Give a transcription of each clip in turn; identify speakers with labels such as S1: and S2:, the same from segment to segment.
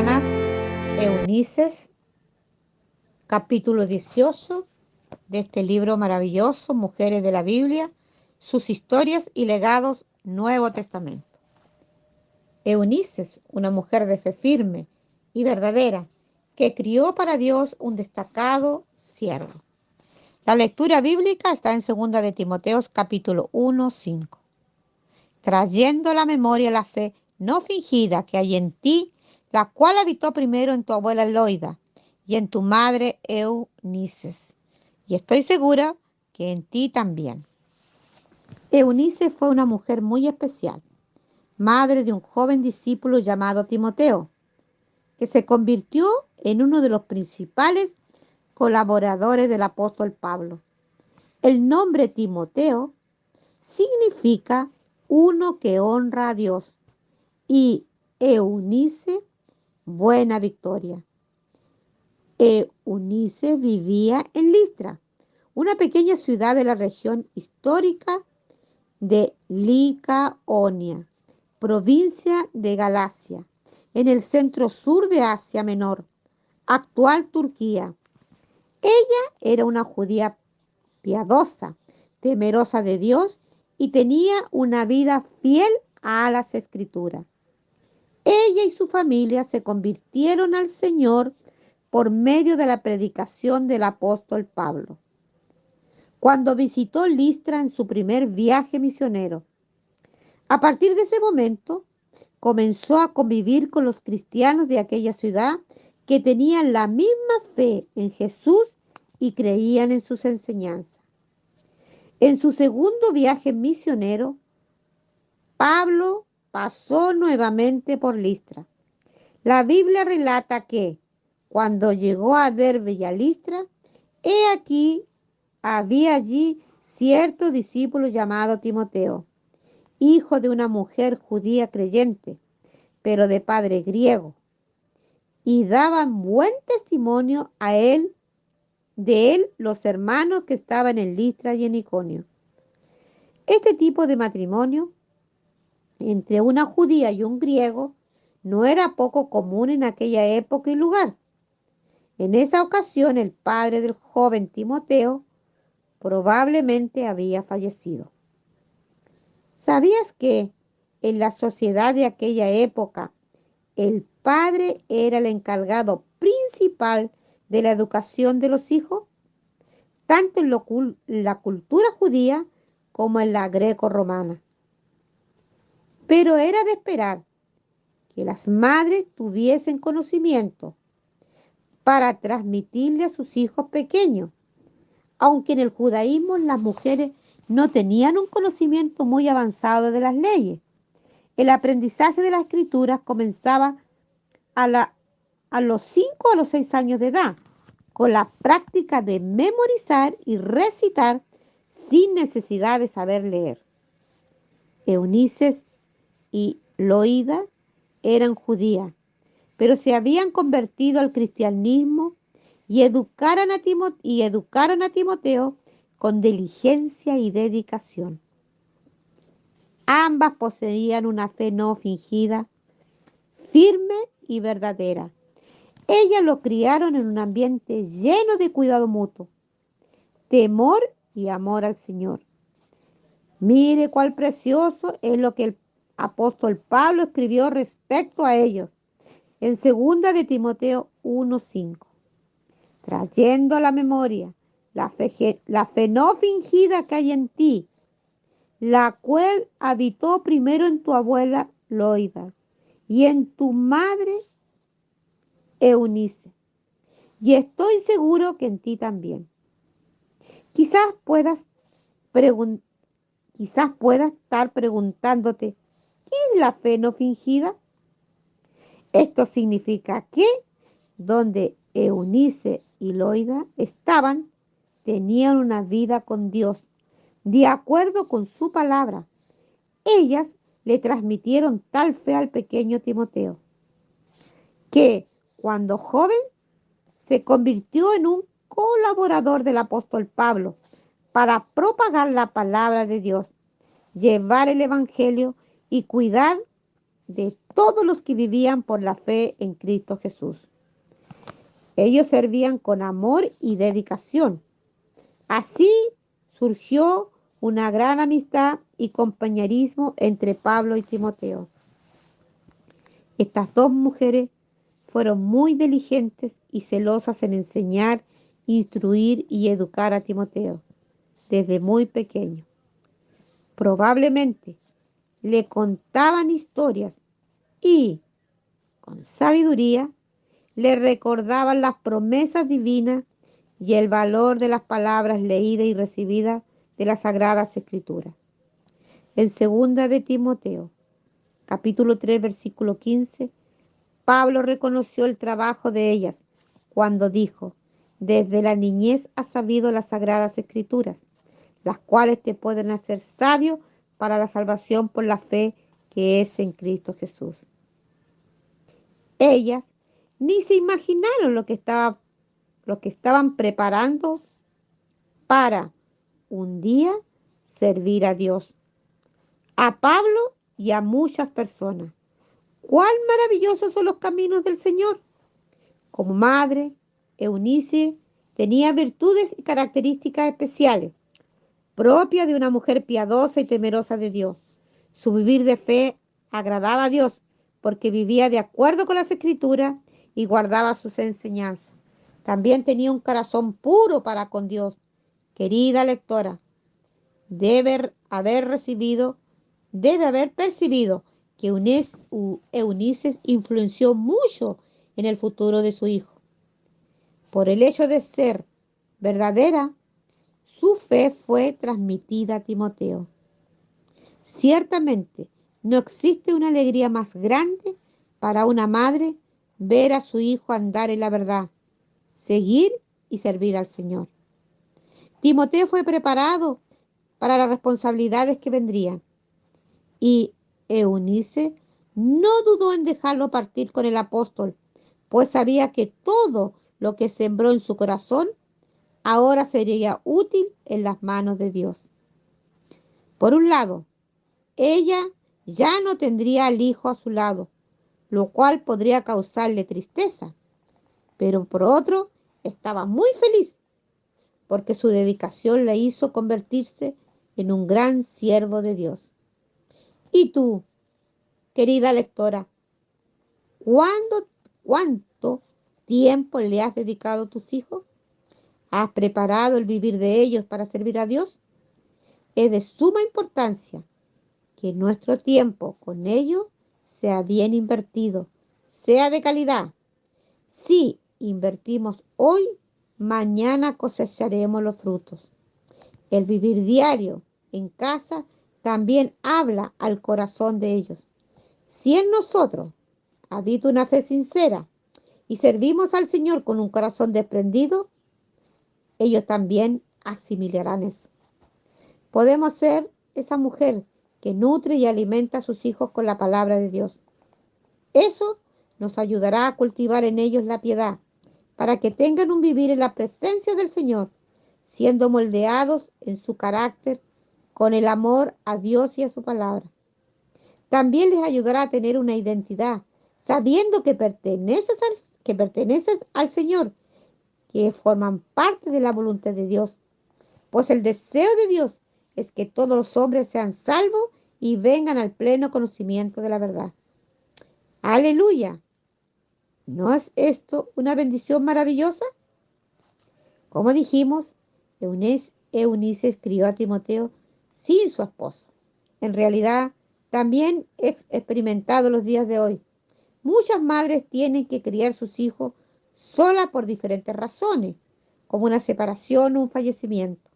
S1: hermanas Eunices, capítulo 18 de este libro maravilloso, Mujeres de la Biblia, sus historias y legados, Nuevo Testamento. Eunices, una mujer de fe firme y verdadera, que crió para Dios un destacado siervo. La lectura bíblica está en 2 de Timoteo, capítulo 1, 5. Trayendo a la memoria la fe no fingida que hay en ti, la cual habitó primero en tu abuela Loida y en tu madre Eunices, y estoy segura que en ti también. Eunice fue una mujer muy especial, madre de un joven discípulo llamado Timoteo, que se convirtió en uno de los principales colaboradores del apóstol Pablo. El nombre Timoteo significa uno que honra a Dios, y Eunice, buena victoria. Eunice vivía en Listra, una pequeña ciudad de la región histórica de Licaonia, provincia de Galacia, en el centro sur de Asia Menor, actual Turquía. Ella era una judía piadosa, temerosa de Dios y tenía una vida fiel a las Escrituras. Ella y su familia se convirtieron al Señor por medio de la predicación del apóstol Pablo, cuando visitó Listra en su primer viaje misionero. A partir de ese momento, comenzó a convivir con los cristianos de aquella ciudad que tenían la misma fe en Jesús y creían en sus enseñanzas. En su segundo viaje misionero, Pablo pasó nuevamente por Listra. La Biblia relata que, cuando llegó a Derbe y a Listra, he aquí, había allí cierto discípulo llamado Timoteo, hijo de una mujer judía creyente, pero de padre griego, y daban buen testimonio de él los hermanos que estaban en Listra y en Iconio. Este tipo de matrimonio entre una judía y un griego no era poco común en aquella época y lugar. En esa ocasión el padre del joven Timoteo probablemente había fallecido. ¿Sabías que en la sociedad de aquella época el padre era el encargado principal de la educación de los hijos, tanto en la cultura judía como en la greco-romana? Pero era de esperar que las madres tuviesen conocimiento para transmitirle a sus hijos pequeños, aunque en el judaísmo las mujeres no tenían un conocimiento muy avanzado de las leyes. El aprendizaje de las escrituras comenzaba a los 5 o a los 6 años de edad, con la práctica de memorizar y recitar sin necesidad de saber leer. Eunices y Loida eran judías, pero se habían convertido al cristianismo y educaron a Timoteo con diligencia y dedicación. Ambas poseían una fe no fingida, firme y verdadera. Ellas lo criaron en un ambiente lleno de cuidado mutuo, temor y amor al Señor. Mire cuál precioso es lo que el apóstol Pablo escribió respecto a ellos en 2 de Timoteo 1:5. Trayendo a la memoria la fe no fingida que hay en ti, la cual habitó primero en tu abuela Loida y en tu madre Eunice, y estoy seguro que en ti también. Quizás puedas estar preguntándote, ¿qué es la fe no fingida? Esto significa que donde Eunice y Loida estaban, tenían una vida con Dios, de acuerdo con su palabra. Ellas le transmitieron tal fe al pequeño Timoteo, que cuando joven se convirtió en un colaborador del apóstol Pablo para propagar la palabra de Dios, llevar el evangelio y cuidar de todos los que vivían por la fe en Cristo Jesús. Ellos servían con amor y dedicación. Así surgió una gran amistad y compañerismo entre Pablo y Timoteo. Estas dos mujeres fueron muy diligentes y celosas en enseñar, instruir y educar a Timoteo desde muy pequeño. Probablemente le contaban historias y, con sabiduría, le recordaban las promesas divinas y el valor de las palabras leídas y recibidas de las Sagradas Escrituras. En 2 de Timoteo, capítulo 3, versículo 15, Pablo reconoció el trabajo de ellas cuando dijo: desde la niñez has sabido las Sagradas Escrituras, las cuales te pueden hacer sabio para la salvación por la fe que es en Cristo Jesús. Ellas ni se imaginaron lo que estaban preparando para un día servir a Dios, a Pablo y a muchas personas. ¡Cuán maravillosos son los caminos del Señor! Como madre, Eunice tenía virtudes y características especiales, propias de una mujer piadosa y temerosa de Dios. Su vivir de fe agradaba a Dios porque vivía de acuerdo con las Escrituras y guardaba sus enseñanzas. También tenía un corazón puro para con Dios. Querida lectora, debe haber percibido que Eunice influenció mucho en el futuro de su hijo. Por el hecho de ser verdadera, su fe fue transmitida a Timoteo. Ciertamente, no existe una alegría más grande para una madre ver a su hijo andar en la verdad, seguir y servir al Señor. Timoteo fue preparado para las responsabilidades que vendrían y Eunice no dudó en dejarlo partir con el apóstol, pues sabía que todo lo que sembró en su corazón ahora sería útil en las manos de Dios. Por un lado, ella ya no tendría al hijo a su lado, lo cual podría causarle tristeza, pero por otro, estaba muy feliz porque su dedicación le hizo convertirse en un gran siervo de Dios. ¿Y tú, querida lectora, cuánto tiempo le has dedicado a tus hijos? ¿Has preparado el vivir de ellos para servir a Dios? Es de suma importancia que nuestro tiempo con ellos sea bien invertido, sea de calidad. Si invertimos hoy, mañana cosecharemos los frutos. El vivir diario en casa también habla al corazón de ellos. Si en nosotros habita una fe sincera y servimos al Señor con un corazón desprendido, ellos también asimilarán eso. Podemos ser esa mujer que nutre y alimenta a sus hijos con la palabra de Dios. Eso nos ayudará a cultivar en ellos la piedad, para que tengan un vivir en la presencia del Señor, siendo moldeados en su carácter con el amor a Dios y a su palabra. También les ayudará a tener una identidad, sabiendo que perteneces al Señor, que forman parte de la voluntad de Dios. Pues el deseo de Dios es que todos los hombres sean salvos y vengan al pleno conocimiento de la verdad. Aleluya. ¿No es esto una bendición maravillosa? Como dijimos, Eunice escribió a Timoteo sin su esposo. En realidad, también es experimentado los días de hoy. Muchas madres tienen que criar sus hijos solas por diferentes razones, como una separación o un fallecimiento.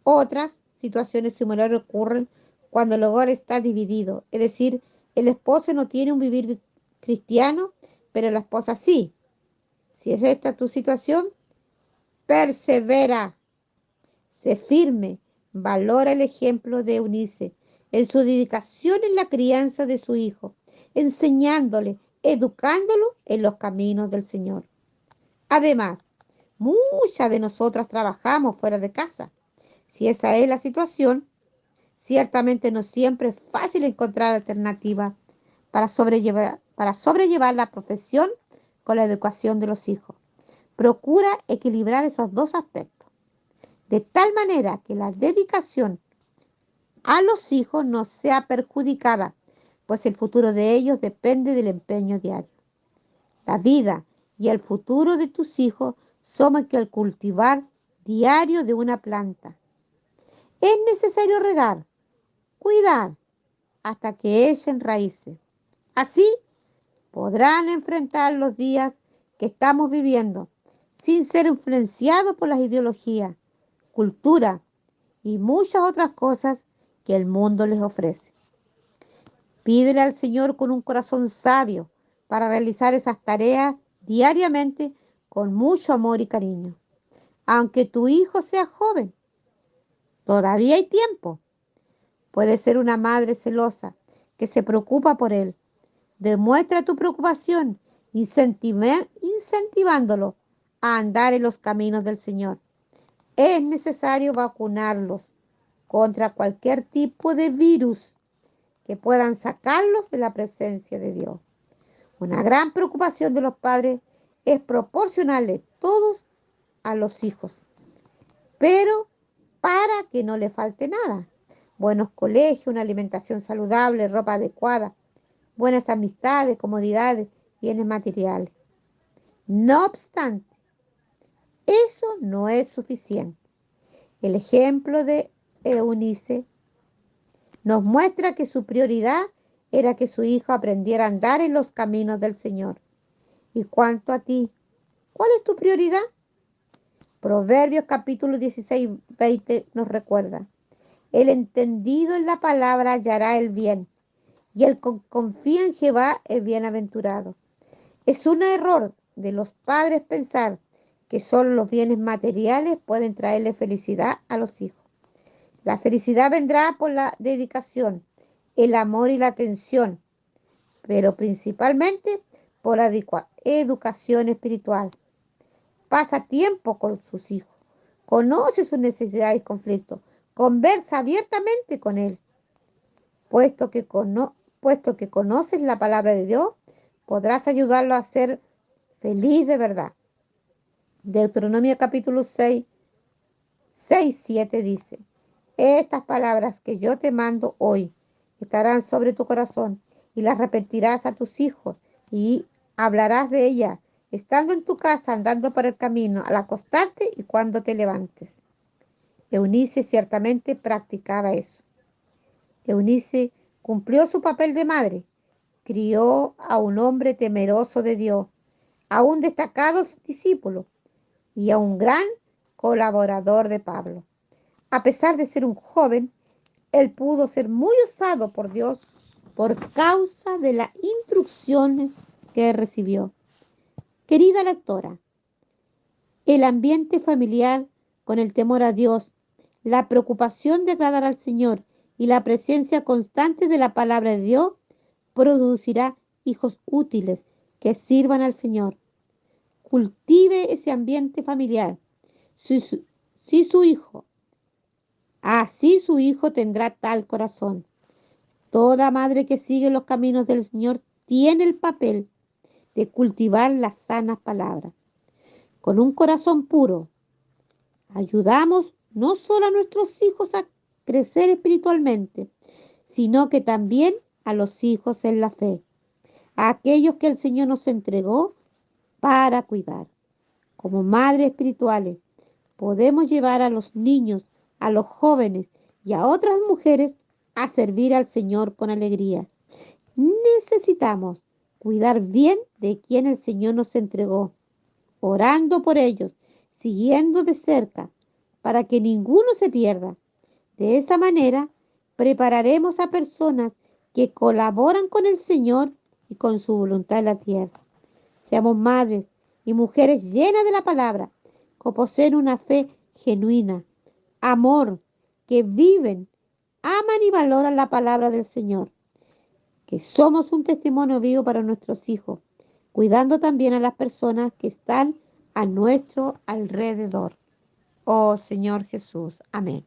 S1: Otras situaciones similares ocurren cuando el hogar está dividido, es decir, el esposo no tiene un vivir cristiano, pero la esposa sí. Si es esta tu situación, persevera, sé firme, valora el ejemplo de Eunice en su dedicación en la crianza de su hijo, enseñándole, educándolo en los caminos del Señor. Además, muchas de nosotras trabajamos fuera de casa. Si esa es la situación, ciertamente no siempre es fácil encontrar alternativas para sobrellevar la profesión con la educación de los hijos. Procura equilibrar esos dos aspectos, de tal manera que la dedicación a los hijos no sea perjudicada, pues el futuro de ellos depende del empeño diario. La vida y el futuro de tus hijos somos que el cultivar diario de una planta. Es necesario regar, cuidar, hasta que echen raíces. Así podrán enfrentar los días que estamos viviendo sin ser influenciados por las ideologías, cultura y muchas otras cosas que el mundo les ofrece. Pídele al Señor con un corazón sabio para realizar esas tareas diariamente con mucho amor y cariño. Aunque tu hijo sea joven, todavía hay tiempo. Puedes ser una madre celosa que se preocupa por él. Demuestra tu preocupación incentivándolo a andar en los caminos del Señor. Es necesario vacunarlos contra cualquier tipo de virus que puedan sacarlos de la presencia de Dios. Una gran preocupación de los padres es proporcionarle todos a los hijos, pero para que no le falte nada. Buenos colegios, una alimentación saludable, ropa adecuada, buenas amistades, comodidades, bienes materiales. No obstante, eso no es suficiente. El ejemplo de Eunice nos muestra que su prioridad era que su hijo aprendiera a andar en los caminos del Señor. ¿Y cuanto a ti? ¿Cuál es tu prioridad? Proverbios capítulo 16, 20 nos recuerda: el entendido en la palabra hallará el bien, y el que confía en Jehová es bienaventurado. Es un error de los padres pensar que solo los bienes materiales pueden traerle felicidad a los hijos. La felicidad vendrá por la dedicación, el amor y la atención, pero principalmente por la educación espiritual. Pasa tiempo con sus hijos, conoce sus necesidades y conflictos, conversa abiertamente con él. Puesto que conoces la palabra de Dios, podrás ayudarlo a ser feliz de verdad. Deuteronomio capítulo 6, 7 dice: estas palabras que yo te mando hoy estarán sobre tu corazón y las repetirás a tus hijos y hablarás de ellas estando en tu casa, andando por el camino, al acostarte y cuando te levantes. Eunice ciertamente practicaba eso. Eunice cumplió su papel de madre, crió a un hombre temeroso de Dios, a un destacado discípulo y a un gran colaborador de Pablo. A pesar de ser un joven, él pudo ser muy usado por Dios por causa de las instrucciones que recibió. Querida lectora, el ambiente familiar con el temor a Dios, la preocupación de agradar al Señor y la presencia constante de la palabra de Dios producirá hijos útiles que sirvan al Señor. Cultive ese ambiente familiar. Si su hijo, así su hijo tendrá tal corazón. Toda madre que sigue los caminos del Señor tiene el papel de cultivar las sanas palabras. Con un corazón puro, ayudamos no solo a nuestros hijos a crecer espiritualmente, sino que también a los hijos en la fe, a aquellos que el Señor nos entregó para cuidar. Como madres espirituales, podemos llevar a los niños, a los jóvenes y a otras mujeres a servir al Señor con alegría. Necesitamos cuidar bien de quien el Señor nos entregó, orando por ellos, siguiendo de cerca, para que ninguno se pierda. De esa manera, prepararemos a personas que colaboran con el Señor y con su voluntad en la tierra. Seamos madres y mujeres llenas de la palabra, que poseen una fe genuina, amor, que viven, aman y valoran la palabra del Señor, que somos un testimonio vivo para nuestros hijos, cuidando también a las personas que están a nuestro alrededor. Oh Señor Jesús, amén.